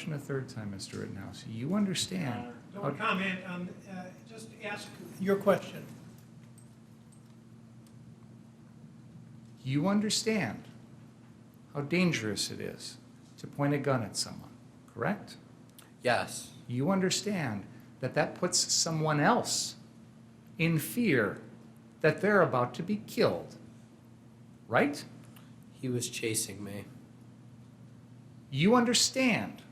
question a third time, Mr. Rittenhouse. You understand. Don't comment. Just ask your question. You understand how dangerous it is to point a gun at someone, correct? Yes. You understand that that puts someone else in fear that they're about to be killed, right? He was chasing me. You understand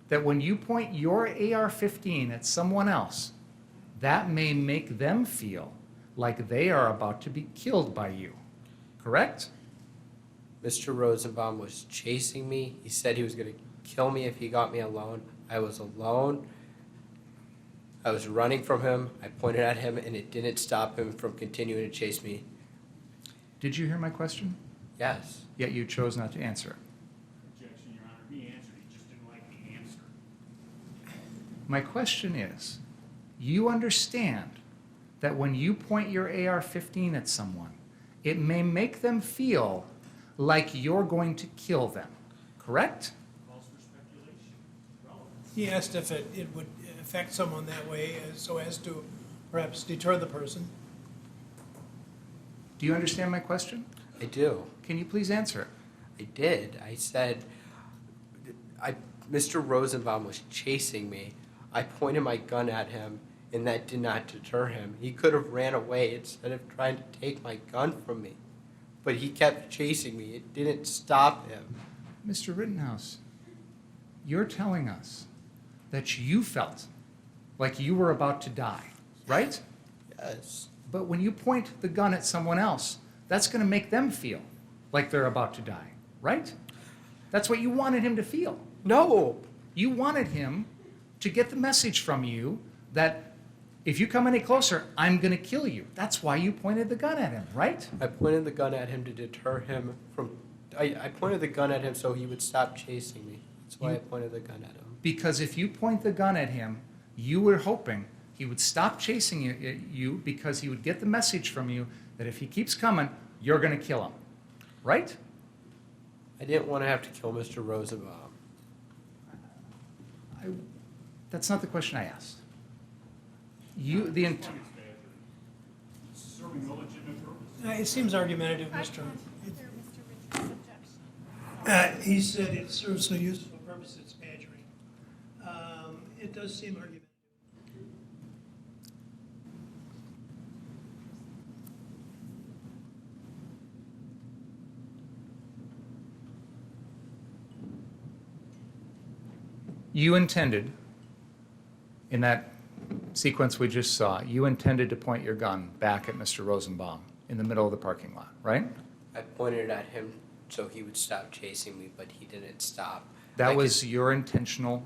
that when you point your AR-15 at someone else, that may make them feel like they are about to be killed by you, correct? Mr. Rosenbaum was chasing me. He said he was going to kill me if he got me alone. I was alone. I was running from him. I pointed at him, and it didn't stop him from continuing to chase me. Did you hear my question? Yes. Yet you chose not to answer. Objection, Your Honor. He answered. He just didn't like the answer. My question is, you understand that when you point your AR-15 at someone, it may make them feel like you're going to kill them, correct? Calls for speculation. Relevant. He asked if it would affect someone that way so as to perhaps deter the person. Do you understand my question? I do. Can you please answer? I did. I said, Mr. Rosenbaum was chasing me. I pointed my gun at him, and that did not deter him. He could have ran away instead of trying to take my gun from me. But he kept chasing me. It didn't stop him. Mr. Rittenhouse, you're telling us that you felt like you were about to die, right? Yes. But when you point the gun at someone else, that's going to make them feel like they're about to die, right? That's what you wanted him to feel. No. You wanted him to get the message from you that if you come any closer, I'm going to kill you. That's why you pointed the gun at him, right? I pointed the gun at him to deter him from... I pointed the gun at him so he would stop chasing me. That's why I pointed the gun at him. Because if you point the gun at him, you were hoping he would stop chasing you because he would get the message from you that if he keeps coming, you're going to kill him, right? I didn't want to have to kill Mr. Rosenbaum. That's not the question I asked. Serving no legitimate purpose. It seems argumentative, I Mr. can't answer Mr. Richards' objection. He said it serves no useful purpose, it's badgering. It does seem argumentative. You intended, in that sequence we just saw, you intended to point your gun back at Mr. Rosenbaum in the middle of the parking lot, right? I pointed at him so he would stop chasing me, but he didn't stop. That was your intentional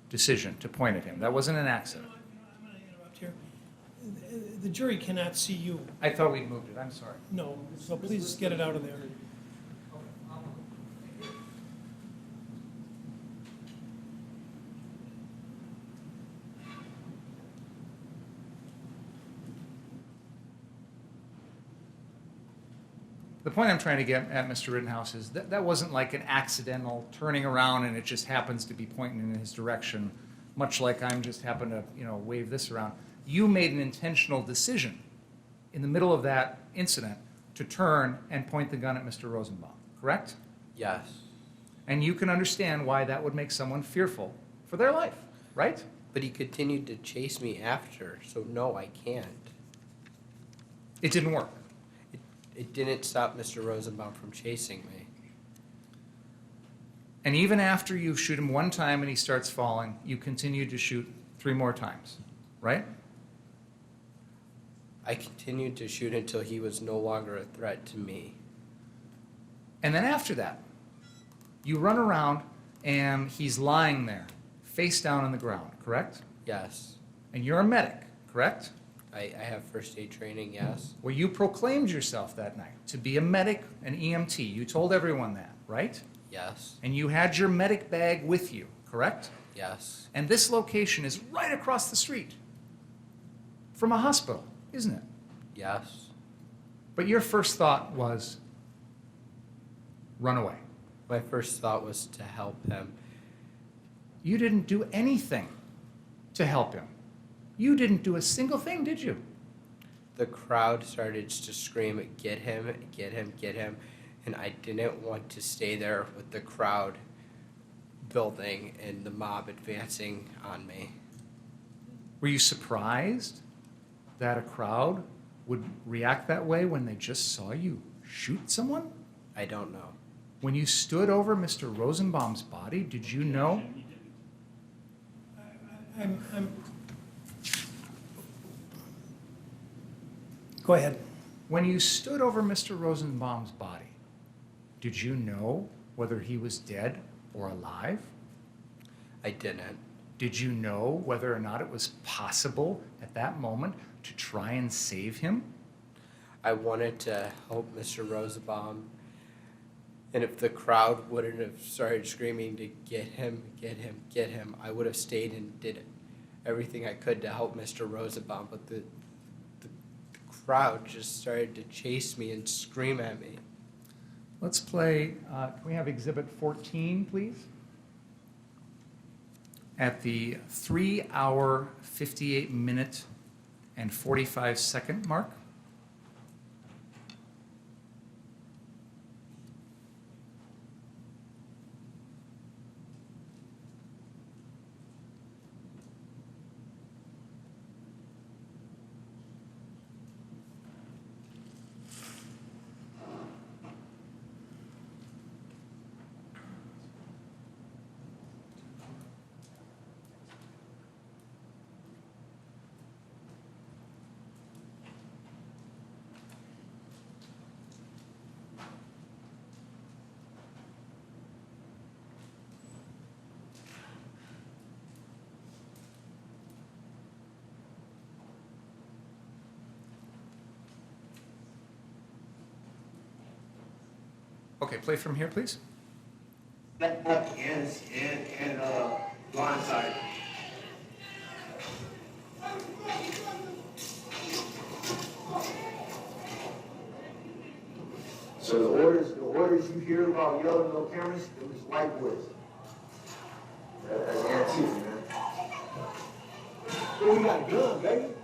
decision to point at him. That wasn't an accident. I'm going to interrupt here. The jury cannot see you. I thought we'd moved it. I'm sorry. No, so please get it out of there. The point I'm trying to get at, Mr. Rittenhouse, is that that wasn't like an accidental turning around and it just happens to be pointing in his direction, much like I'm just happen to, wave this around. You made an intentional decision in the middle of that incident to turn and point the gun at Mr. Rosenbaum, correct? Yes. And you can understand why that would make someone fearful for their life, right? But he continued to chase me after, so no, I can't. It didn't work. It didn't stop Mr. Rosenbaum from chasing me. And even after you shoot him one time and he starts falling, you continue to shoot 3 more times, right? I continued to shoot until he was no longer a threat to me. And then after that, you run around and he's lying there, face down on the ground, correct? Yes. And you're a medic, correct? I have first aid training, yes. Well, you proclaimed yourself that night to be a medic, an EMT. You told everyone that, right? Yes. And you had your medic bag with you, correct? Yes. And this location is right across the street from a hospital, isn't it? Yes. But your first thought was run away. My first thought was to help him. You didn't do anything to help him. You didn't do a single thing, did you? The crowd started to scream, "Get him, get him, get him." And I didn't want to stay there with the crowd building and the mob advancing on me. Were you surprised that a crowd would react that way when they just saw you shoot someone? I don't know. When you stood over Mr. Rosenbaum's body, did you know? I'm, go ahead. When you stood over Mr. Rosenbaum's body, did you know whether he was dead or alive? I didn't. Did you know whether or not it was possible at that moment to try and save him? I wanted to help Mr. Rosenbaum, and if the crowd wouldn't have started screaming to get him, get him, get him, I would have stayed and did everything I could to help Mr. Rosenbaum, but the crowd just started to chase me and scream at me. Let's play, can we have Exhibit 14, please? At the 3-hour, 58-minute, and 45-second mark. Okay, play from here, please. and blindside. So the orders you hear about yelling no cameras, it was white boys. That's Antifa, man. Oh, we got a gun, baby.